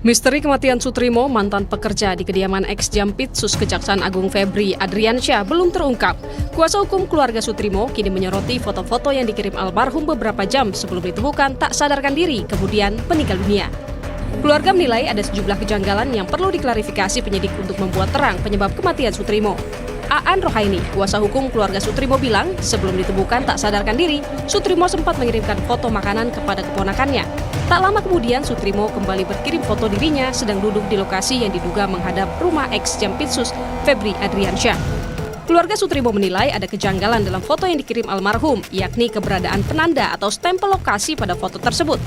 Misteri kematian Sutrimo, mantan pekerja di kediaman ex-Jampitsus Kejaksaan Agung Febri Adriansyah belum terungkap. Kuasa hukum keluarga Sutrimo kini menyoroti foto-foto yang dikirim almarhum beberapa jam sebelum ditemukan tak sadarkan diri, kemudian meninggal dunia. Keluarga menilai ada sejumlah kejanggalan yang perlu diklarifikasi penyidik untuk membuat terang penyebab kematian Sutrimo. Aan Rohaini, kuasa hukum keluarga Sutrimo bilang, sebelum ditemukan tak sadarkan diri, Sutrimo sempat mengirimkan foto makanan kepada keponakannya. Tak lama kemudian, Sutrimo kembali berkirim foto dirinya sedang duduk di lokasi yang diduga menghadap rumah ex-Jampitsus Febri Adriansyah. Keluarga Sutrimo menilai ada kejanggalan dalam foto yang dikirim almarhum, yakni keberadaan penanda atau stempel lokasi pada foto tersebut.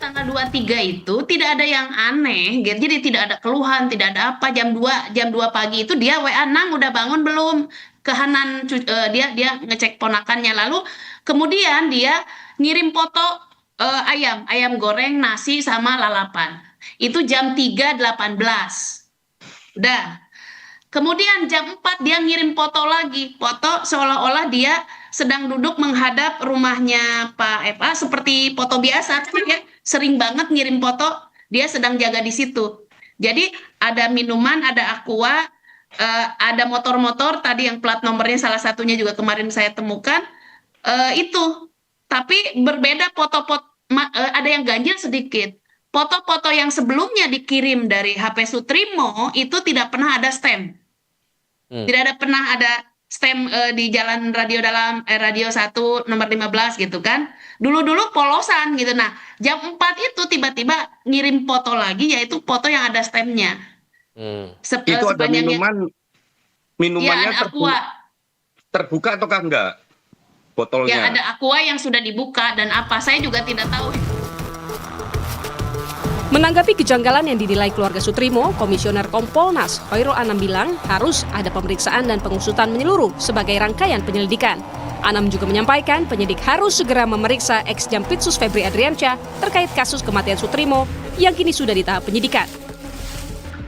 Tanggal 23 itu tidak ada yang aneh, jadi tidak ada keluhan, tidak ada apa. Jam 2 pagi itu dia WA, "Nang udah bangun belum?" Ke Hanan, dia ngecek ponakannya, lalu kemudian dia ngirim foto ayam goreng, nasi sama lalapan. Itu jam 3.18. Udah. Kemudian jam 4 dia ngirim foto lagi, foto seolah-olah dia sedang duduk menghadap rumahnya Pak FA seperti foto biasa, ya. Sering banget ngirim foto dia sedang jaga di situ. Jadi ada minuman, ada aqua, ada motor-motor tadi yang plat nomornya salah satunya juga kemarin saya temukan itu. Tapi berbeda foto-foto, ada yang ganjil sedikit. Foto-foto yang sebelumnya dikirim dari HP Sutrimo itu tidak pernah ada stem. Tidak pernah ada stem di jalan radio dalam radio 1 nomor 15 gitu kan. Dulu-dulu polosan gitu. Nah, jam 4 itu tiba-tiba ngirim foto lagi, yaitu foto yang ada stemnya. Itu ada minumannya ya, ada aqua. Terbuka ataukah enggak botolnya? Ya, ada aqua yang sudah dibuka dan apa, saya juga tidak tahu. Menanggapi kejanggalan yang dinilai keluarga Sutrimo, Komisioner Kompolnas Khairul Anam bilang harus ada pemeriksaan dan pengusutan menyeluruh sebagai rangkaian penyelidikan. Anam juga menyampaikan penyidik harus segera memeriksa ex-Jampitsus Febri Adriansyah terkait kasus kematian Sutrimo yang kini sudah di tahap penyidikan.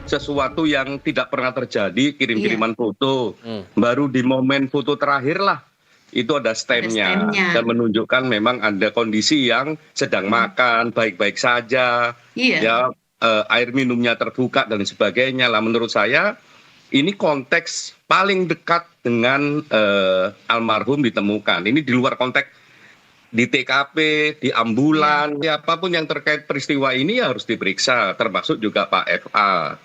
Sesuatu yang tidak pernah terjadi, kirim-kiriman foto, baru di momen foto terakhir lah itu ada stemnya dan menunjukkan memang ada kondisi yang sedang makan baik-baik saja, ya air minumnya terbuka dan sebagainya lah. Menurut saya ini konteks paling dekat dengan almarhum ditemukan. Ini di luar konteks di TKP, di ambulan, siapapun yang terkait peristiwa ini harus diperiksa, termasuk juga Pak FA.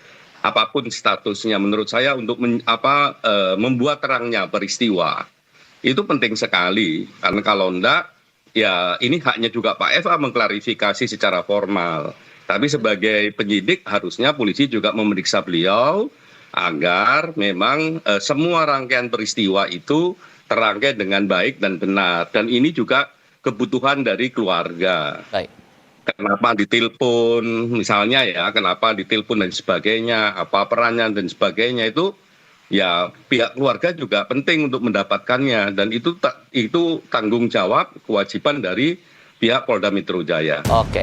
Apapun statusnya, menurut saya untuk membuat terangnya peristiwa itu penting sekali, karena kalau enggak, ya ini haknya juga Pak FA mengklarifikasi secara formal. Tapi sebagai penyidik harusnya polisi juga memeriksa beliau agar memang semua rangkaian peristiwa itu terangkai dengan baik dan benar. Dan ini juga kebutuhan dari keluarga. Baik. Kenapa ditelepon, misalnya ya, kenapa ditelepon dan sebagainya, apa perannya dan sebagainya itu. Ya, pihak keluarga juga penting untuk mendapatkannya, dan itu tanggung jawab kewajiban dari pihak Polda Metro Jaya. Oke.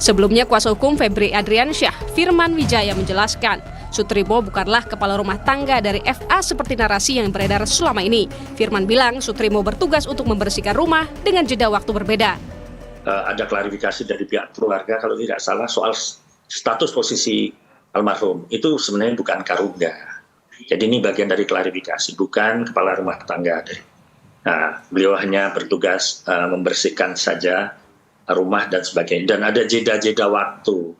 Sebelumnya kuasa hukum Febri Adriansyah, Firman Wijaya menjelaskan, Sutrimo bukanlah kepala rumah tangga dari FA seperti narasi yang beredar selama ini. Firman bilang Sutrimo bertugas untuk membersihkan rumah dengan jeda waktu berbeda. Ada klarifikasi dari pihak keluarga kalau tidak salah soal status posisi almarhum itu sebenarnya bukan Karungga. Jadi ini bagian dari klarifikasi, bukan kepala rumah tangga. Nah, beliau hanya bertugas membersihkan saja rumah dan sebagainya. Dan ada jeda-jeda waktu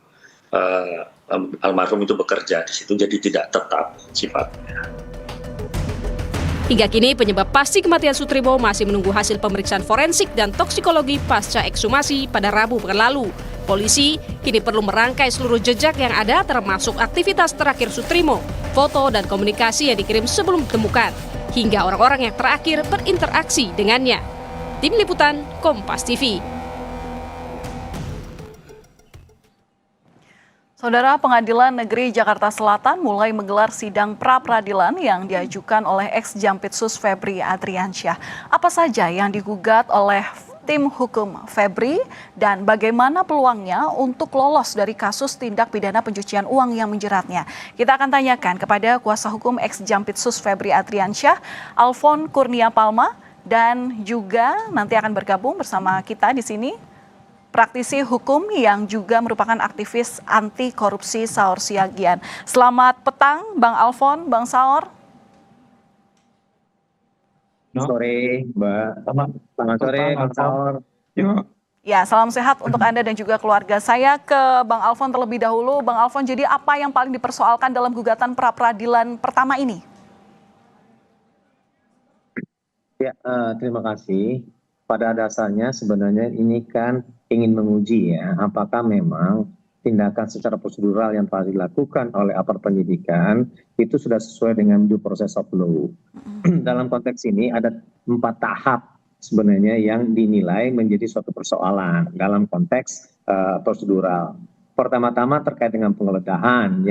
almarhum itu bekerja di situ, jadi tidak tetap sifatnya. Hingga kini penyebab pasti kematian Sutrimo masih menunggu hasil pemeriksaan forensik dan toksikologi pasca ekshumasi pada Rabu pekan lalu. Polisi kini perlu merangkai seluruh jejak yang ada termasuk aktivitas terakhir Sutrimo, foto dan komunikasi yang dikirim sebelum ditemukan, hingga orang-orang yang terakhir berinteraksi dengannya. Tim Liputan Kompas TV. Saudara, Pengadilan Negeri Jakarta Selatan mulai menggelar sidang pra-peradilan yang diajukan oleh ex-Jampitsus Febri Adriansyah. Apa saja yang digugat oleh tim hukum Febri dan bagaimana peluangnya untuk lolos dari kasus tindak pidana pencucian uang yang menjeratnya. Kita akan tanyakan kepada kuasa hukum ex-Jampitsus Febri Adriansyah, Alfon Kurnia Palma, Dan juga nanti akan bergabung bersama kita di sini praktisi hukum yang juga merupakan aktivis anti korupsi Saur Siagian. Selamat petang Bang Alfon, Bang Saur. Sore Mbak, selamat sore Bang Saur. Ya, salam sehat untuk Anda dan juga keluarga. Saya ke Bang Alfon terlebih dahulu. Bang Alfon, jadi apa yang paling dipersoalkan dalam gugatan pra-peradilan pertama ini? Ya, terima kasih. Pada dasarnya sebenarnya ini kan ingin menguji ya, apakah memang tindakan secara prosedural yang telah dilakukan oleh aparat penyidikan itu sudah sesuai dengan due process of law. Dalam konteks ini ada 4 tahap sebenarnya yang dinilai menjadi suatu persoalan dalam konteks prosedural. Pertama-tama terkait dengan penggeledahan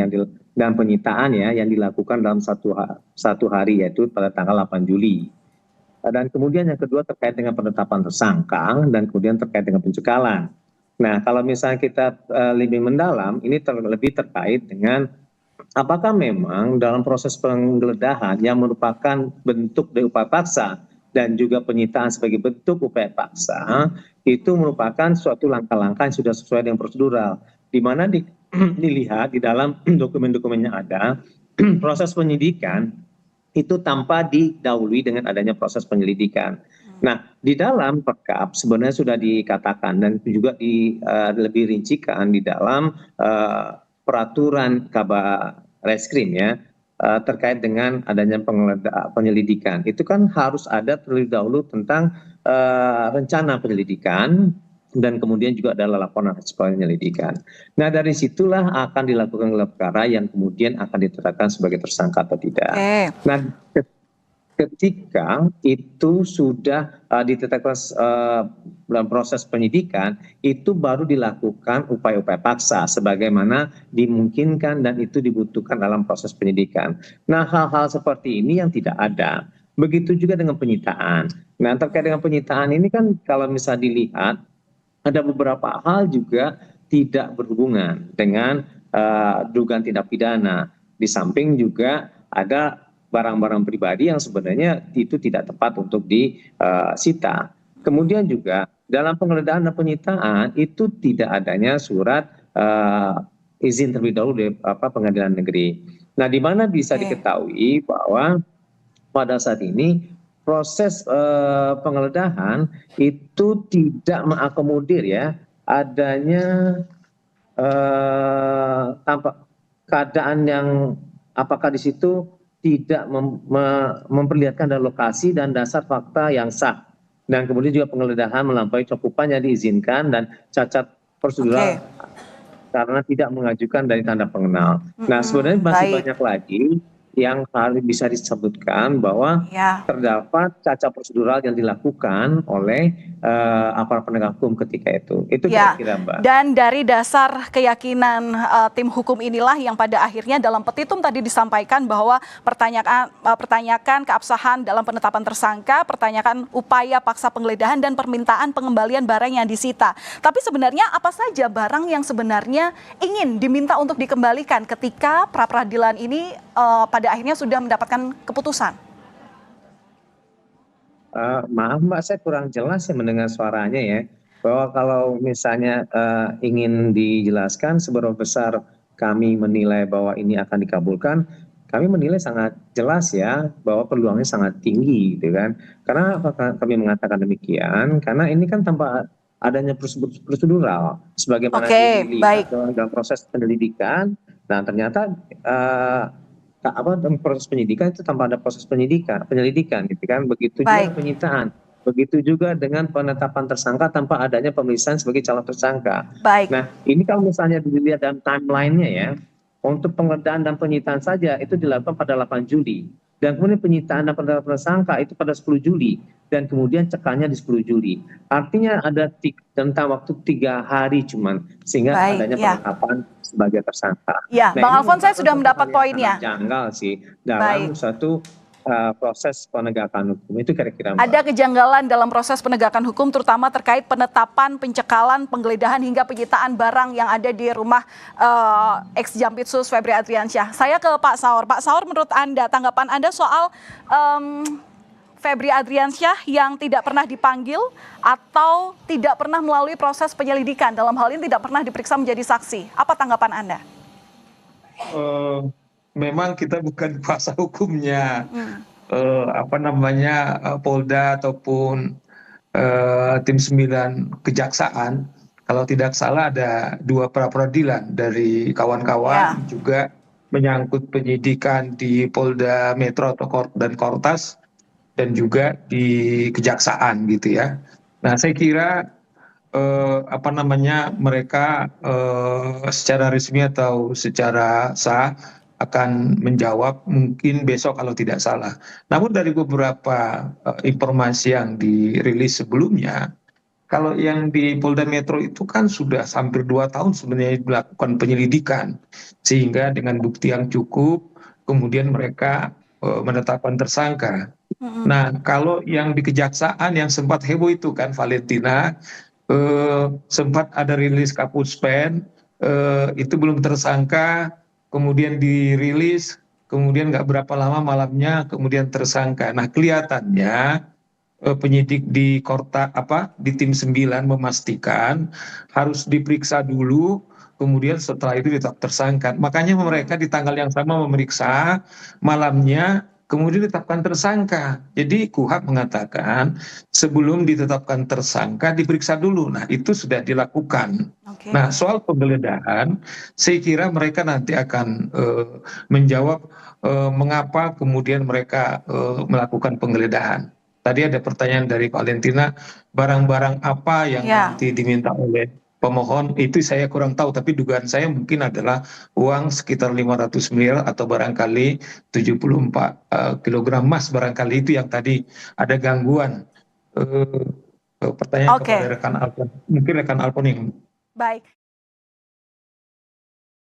dan penyitaan ya yang dilakukan dalam satu hari, yaitu pada tanggal 8 Juli. Dan kemudian yang kedua terkait dengan penetapan tersangka dan kemudian terkait dengan pencekalan. Nah, kalau misalnya kita lebih mendalam, ini lebih terkait dengan apakah memang dalam proses penggeledahan yang merupakan bentuk dari upaya paksa dan juga penyitaan sebagai bentuk upaya paksa, itu merupakan suatu langkah-langkah yang sudah sesuai dengan prosedural, di mana dilihat di dalam dokumen-dokumen yang ada, proses penyidikan itu tanpa didahului dengan adanya proses penyelidikan. Nah, di dalam perkap sebenarnya sudah dikatakan dan juga lebih rincikan di dalam peraturan Kabar Reskrim ya, terkait dengan adanya penyelidikan. Itu kan harus ada terlebih dahulu tentang rencana penyelidikan dan kemudian juga adalah laporan atas penyelidikan. Nah, dari situlah akan dilakukan gelar perkara yang kemudian akan ditetapkan sebagai tersangka atau tidak. Nah, ketika itu sudah ditetapkan dalam proses penyidikan, itu baru dilakukan upaya-upaya paksa sebagaimana dimungkinkan dan itu dibutuhkan dalam proses penyidikan. Nah, hal-hal seperti ini yang tidak ada. Begitu juga dengan penyitaan. Nah, terkait dengan penyitaan ini kan kalau misalnya dilihat, ada beberapa hal juga tidak berhubungan dengan dugaan tindak pidana. Di samping juga ada barang-barang pribadi yang sebenarnya itu tidak tepat untuk disita. Kemudian juga dalam penggeledahan dan penyitaan itu tidak adanya surat izin terlebih dahulu dari pengadilan negeri. Nah, di mana bisa diketahui bahwa pada saat ini proses penggeledahan itu tidak mengakomodir ya adanya keadaan yang apakah di situ tidak memperlihatkan ada lokasi dan dasar fakta yang sah, dan kemudian juga penggeledahan melampaui cakupan yang diizinkan dan cacat prosedural karena tidak mengajukan dari tanda pengenal. Nah, sebenarnya masih banyak lagi yang harus bisa disebutkan bahwa terdapat cacat prosedural yang dilakukan oleh aparat penegak hukum ketika itu. Itu kira-kira Mbak. Dan dari dasar keyakinan tim hukum inilah yang pada akhirnya dalam petitum tadi disampaikan bahwa pertanyakan keabsahan dalam penetapan tersangka, pertanyakan upaya paksa penggeledahan dan permintaan pengembalian barang yang disita. Tapi sebenarnya apa saja barang yang sebenarnya ingin diminta untuk dikembalikan ketika pra-peradilan ini pada akhirnya sudah mendapatkan keputusan? Maaf Mbak, saya kurang jelas ya mendengar suaranya ya. Bahwa kalau misalnya ingin dijelaskan seberapa besar kami menilai bahwa ini akan dikabulkan, kami menilai sangat jelas ya bahwa peluangnya sangat tinggi gitu kan. Karena kami mengatakan demikian, karena ini kan tanpa adanya prosedural sebagaimana dilihat dalam proses penyelidikan. Nah, ternyata dalam proses penyidikan itu tanpa ada proses penyelidikan gitu kan. Begitu juga penyitaan, begitu juga dengan penetapan tersangka tanpa adanya pemeriksaan sebagai calon tersangka. Nah, ini kalau misalnya dilihat dalam timeline-nya ya, untuk penggeledahan dan penyitaan saja itu dilakukan pada 8 Juli. Dan kemudian penyitaan dan penetapan tersangka itu pada 10 Juli. Dan kemudian cekalnya di 10 Juli. Artinya ada tentang waktu 3 hari cuman. Sehingga adanya penetapan sebagai tersangka. Ya, nah, Bang Alfon, saya sudah mendapat poinnya. Janggal sih dalam suatu proses penegakan hukum. Itu kira-kira Mbak. Ada kejanggalan dalam proses penegakan hukum terutama terkait penetapan, pencekalan, penggeledahan hingga penyitaan barang yang ada di rumah ex-Jampitsus Febri Adriansyah. Saya ke Pak Saur. Pak Saur, menurut Anda, tanggapan Anda soal Febri Adriansyah yang tidak pernah dipanggil atau tidak pernah melalui proses penyelidikan, dalam hal ini tidak pernah diperiksa menjadi saksi. Apa tanggapan Anda? Memang kita bukan kuasa hukumnya Polda ataupun tim 9 kejaksaan. Kalau tidak salah ada 2 pra-peradilan dari kawan-kawan juga menyangkut penyidikan di Polda Metro dan Kortas dan juga di kejaksaan gitu ya. Nah, saya kira mereka secara resmi atau secara sah akan menjawab mungkin besok kalau tidak salah. Namun dari beberapa informasi yang dirilis sebelumnya, kalau yang di Polda Metro itu kan sudah hampir 2 tahun sebenarnya dilakukan penyelidikan, sehingga dengan bukti yang cukup, kemudian mereka menetapkan tersangka. Nah, kalau yang di kejaksaan yang sempat heboh itu kan Valentina, sempat ada rilis Kapus Pen, itu belum tersangka, kemudian dirilis, kemudian nggak berapa lama malamnya kemudian tersangka. Nah, kelihatannya penyidik di di tim 9 memastikan harus diperiksa dulu, kemudian setelah itu ditetap tersangka. Makanya mereka di tanggal yang sama memeriksa, malamnya kemudian ditetapkan tersangka. Jadi KUHP mengatakan sebelum ditetapkan tersangka diperiksa dulu. Nah, itu sudah dilakukan. Nah, soal penggeledahan, saya kira mereka nanti akan menjawab mengapa kemudian mereka melakukan penggeledahan. Tadi ada pertanyaan dari Valentina, barang-barang apa yang nanti diminta oleh pemohon, itu saya kurang tahu, tapi dugaan saya mungkin adalah uang sekitar 500 miliar atau barangkali 74 kilogram emas, barangkali itu yang tadi ada gangguan. Pertanyaan kepada rekan Alpon, mungkin rekan Alpon yang... Baik.